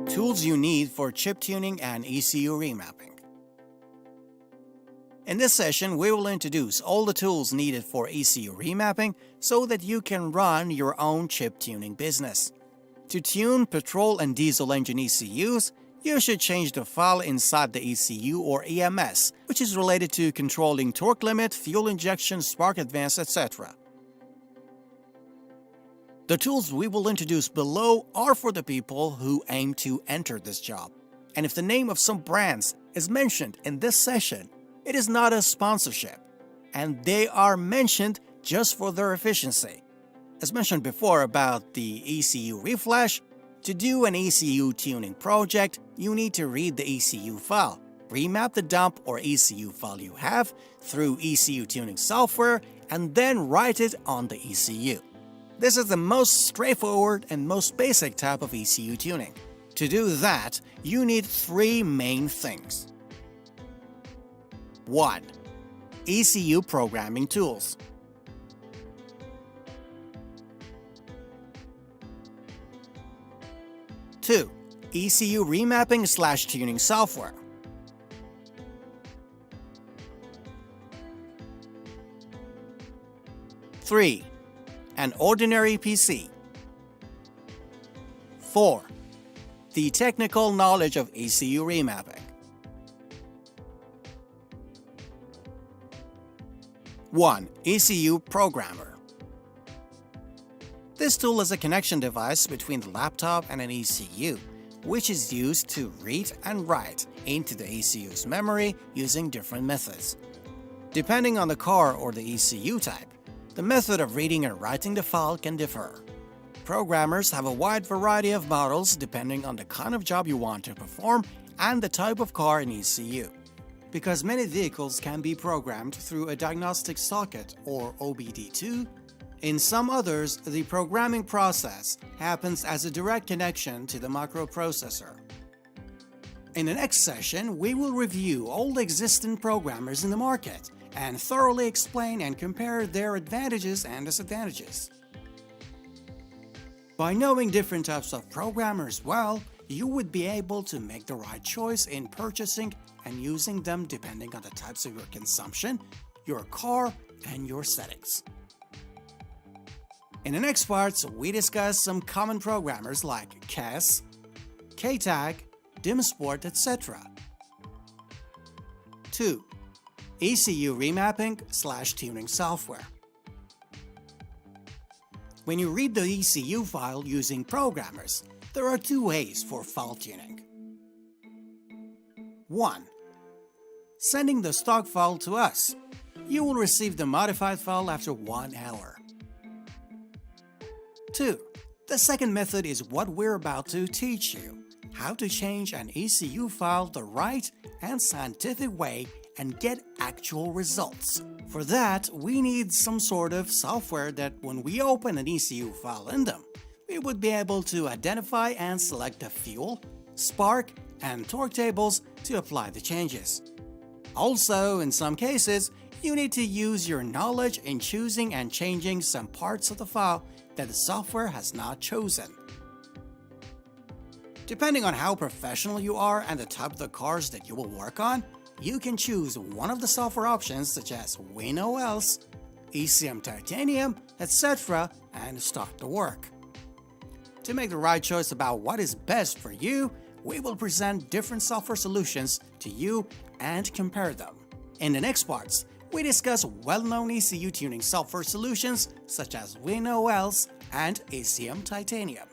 Tools you need for chip tuning and ECU remapping. In this session, we will introduce all the tools needed for ECU remapping so that you can run your own chip tuning business. To tune petrol and diesel engine ECUs, you should change the file inside the ECU or EMS, which is related to controlling torque limit, fuel injection, spark advance, etc. The tools we will introduce below are for the people who aim to enter this job. And if the name of some brands is mentioned in this session, it is not a sponsorship, and they are mentioned just for their efficiency. As mentioned before about the ECU reflash, to do an ECU tuning project, you need to read the ECU file, remap the dump or ECU file you have through ECU Tuning Software, and then write it on the ECU. This is the most straightforward and most basic type of ECU tuning. To do that, you need three main things. 1. ECU programming tools. 2. ECU remapping/tuning software. 3. An ordinary PC. 4. The technical knowledge of ECU remapping. 1. ECU Programmer. This tool is a connection device between the laptop and an ECU, which is used to read and write into the ECU's memory using different methods. Depending on the car or the ECU type, the method of reading and writing the file can differ. Programmers have a wide variety of models depending on the kind of job you want to perform and the type of car and ECU. Because many vehicles can be programmed through a diagnostic socket or OBD2, in some others, the programming process happens as a direct connection to the microprocessor. In the next session, we will review all the existing programmers in the market and thoroughly explain and compare their advantages and disadvantages. By knowing different types of programmers well, you would be able to make the right choice in purchasing and using them depending on the types of your consumption, your car, and your settings. In the next parts, we discuss some common programmers like CAS, KTAG, Dimsport, etc. 2. ECU remapping/tuning software. When you read the ECU file using programmers, there are two ways for file tuning. 1. Sending the stock file to us. You will receive the modified file after 1 hour. 2. The second method is what we're about to teach you, how to change an ECU file the right and scientific way and get actual results. For that, we need some sort of software that when we open an ECU file in them, we would be able to identify and select the fuel, spark, and torque tables to apply the changes. Also, in some cases, you need to use your knowledge in choosing and changing some parts of the file that the software has not chosen. Depending on how professional you are and the type of the cars that you will work on, you can choose one of the software options such as WinOLS, ECM Titanium, etc. and start the work. To make the right choice about what is best for you, we will present different software solutions to you and compare them. In the next parts, we discuss well-known ECU tuning software solutions such as WinOLS and ECM Titanium.